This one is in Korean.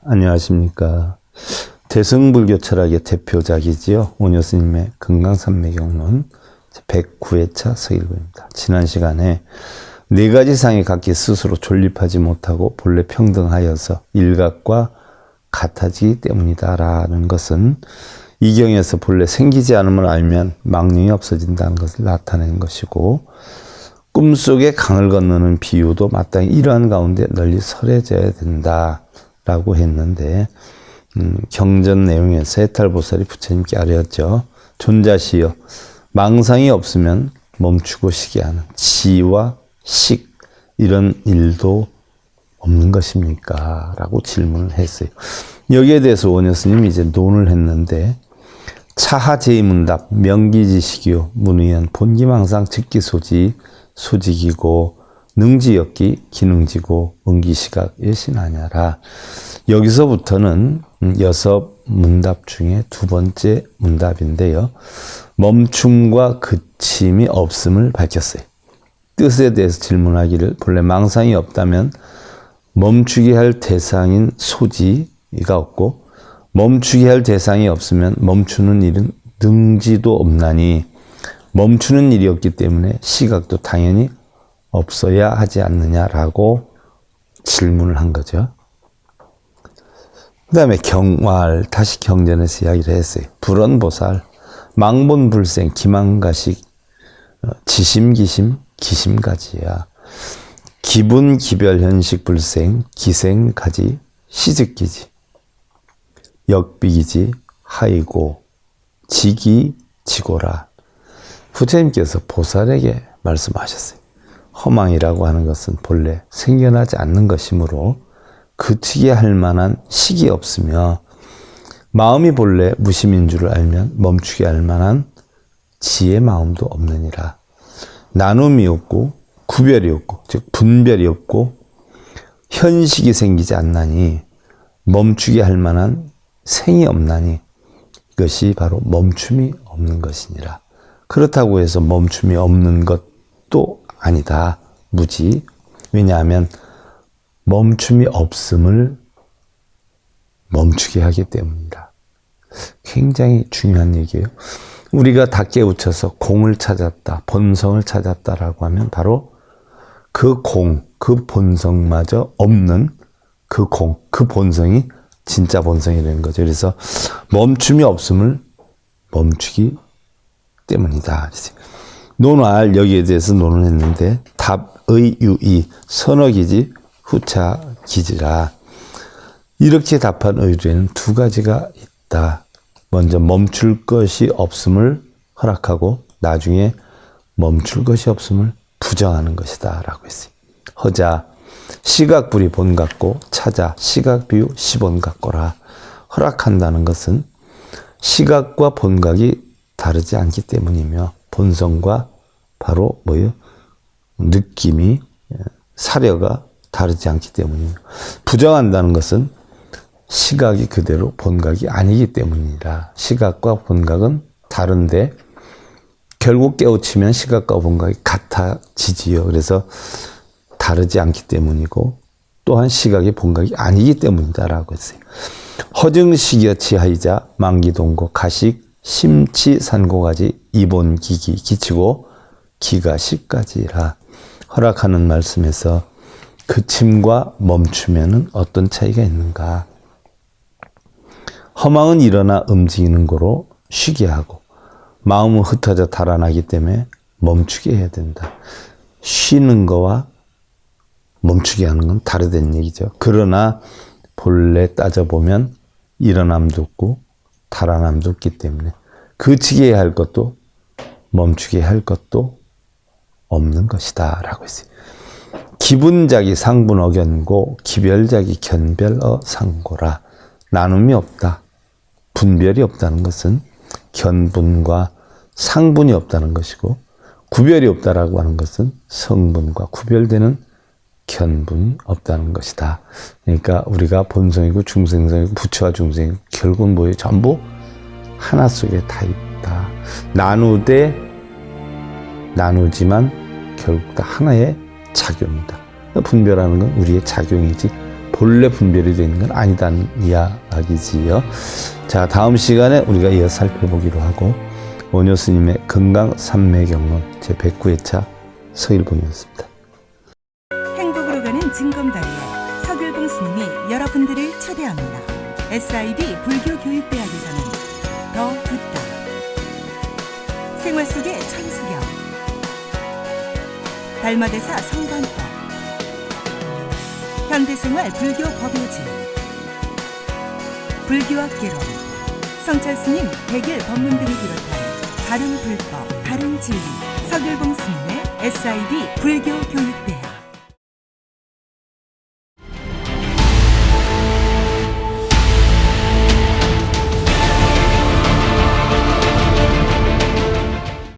안녕하십니까. 대승불교 철학의 대표작이지요. 오녀스님의 금강산매경론 109회차 서일구입니다. 지난 시간에 네 가지 상이 각기 스스로 존립하지 못하고 본래 평등하여서 일각과 같아지기 때문이다라는 것은 이 경에서 본래 생기지 않음을 알면 망령이 없어진다는 것을 나타내는 것이고, 꿈속에 강을 건너는 비유도 마땅히 이러한 가운데 널리 설해져야 된다라고 했는데, 경전 내용에서 해탈보살이 부처님께 아뢰었죠. 존자시여, 망상이 없으면 멈추고 쉬게 하는 지와 식, 이런 일도 없는 것입니까? 라고 질문을 했어요. 여기에 대해서 원효스님이 이제 논을 했는데, 차하제의문답, 명기지식이요, 문의연, 본기망상 즉기소지, 소직이고, 능지역기, 기능지고, 응기시각, 예신하냐라. 여기서부터는 6문답 중에 두 번째 문답인데요. 멈춤과 그침이 없음을 밝혔어요. 뜻에 대해서 질문하기를, 본래 망상이 없다면 멈추게 할 대상인 소지가 없고, 멈추게 할 대상이 없으면 멈추는 일은 능지도 없나니, 멈추는 일이 없기 때문에 시각도 당연히 없어야 하지 않느냐라고 질문을 한 거죠. 그 다음에 경활, 다시 경전에서 이야기를 했어요. 불언보살, 망본불생, 기망가식, 지심기심, 기심가지야. 기분, 기별, 현식, 불생, 기생가지, 시즉기지, 역비기지, 하이고, 지기, 지고라. 부처님께서 보살에게 말씀하셨어요. 허망이라고 하는 것은 본래 생겨나지 않는 것이므로 그치게 할 만한 식이 없으며, 마음이 본래 무심인 줄을 알면 멈추게 할 만한 지의 마음도 없느니라. 나눔이 없고 구별이 없고, 즉 분별이 없고 현식이 생기지 않나니, 멈추게 할 만한 생이 없나니, 이것이 바로 멈춤이 없는 것이니라. 그렇다고 해서 멈춤이 없는 것도 아니다. 무지. 왜냐하면 멈춤이 없음을 멈추게 하기 때문이다. 굉장히 중요한 얘기예요. 우리가 다 깨우쳐서 공을 찾았다, 본성을 찾았다라고 하면 바로 그 공, 그 본성마저 없는 그 공, 그 본성이 진짜 본성이 되는 거죠. 그래서 멈춤이 없음을 멈추기 때문이다. 논할, 여기에 대해서 논을 했는데, 답의 유의, 선어기지, 후차기지라. 이렇게 답한 의뢰는 두 가지가 있다. 먼저 멈출 것이 없음을 허락하고, 나중에 멈출 것이 없음을 부정하는 것이다 라고 했어요. 허자, 시각불이 본 같고, 차자, 시각비유 시본 같고라. 허락한다는 것은 시각과 본각이 다르지 않기 때문이며, 본성과 바로 뭐예요? 느낌이, 사려가 다르지 않기 때문이며, 부정한다는 것은 시각이 그대로 본각이 아니기 때문이라. 시각과 본각은 다른데 결국 깨우치면 시각과 본각이 같아지지요. 그래서 다르지 않기 때문이고, 또한 시각이 본각이 아니기 때문이다라고 했어요. 허증식여치하이자 만기동고 가식 심치산고가지 이본기기 기치고 기가식까지라. 허락하는 말씀에서 그침과 멈추면은 어떤 차이가 있는가? 허망은 일어나 움직이는 거로 쉬게 하고, 마음은 흩어져 달아나기 때문에 멈추게 해야 된다. 쉬는 거와 멈추게 하는 건 다르다는 얘기죠. 그러나 본래 따져보면 일어남도 없고 달아남도 없기 때문에 그치게 할 것도 멈추게 할 것도 없는 것이다 라고 했어요. 기분작이 상분 어견고, 기별작이 견별어 상고라. 나눔이 없다, 분별이 없다는 것은 견분과 상분이 없다는 것이고, 구별이 없다라고 하는 것은 성분과 구별되는 견분이 없다는 것이다. 그러니까 우리가 본성이고 중생성이고 부처와 중생, 결국은 뭐예요? 전부 하나 속에 다 있다. 나누되 나누지만 결국 다 하나의 작용이다. 분별하는 건 우리의 작용이지 본래 분별이 되어 있는 건 아니다는 이야기지요. 자, 다음 시간에 우리가 이어 살펴보기로 하고 원효 스님의 건강 삼매경론 제109회차 서일봉이었습니다. 행복으로 가는 징검다리에 서길봉 스님이 여러분들을 초대합니다. SIB 불교교육대학에서는 더 듣다, 생활 속의 천수경, 달마대사 성관법, 현대생활 불교 법요지, 불교학개론, 성찰스님 백일 법문 등을 비롯한 다른 불법, 다른 진리, 서길봉 스님의 SIB 불교교육대학.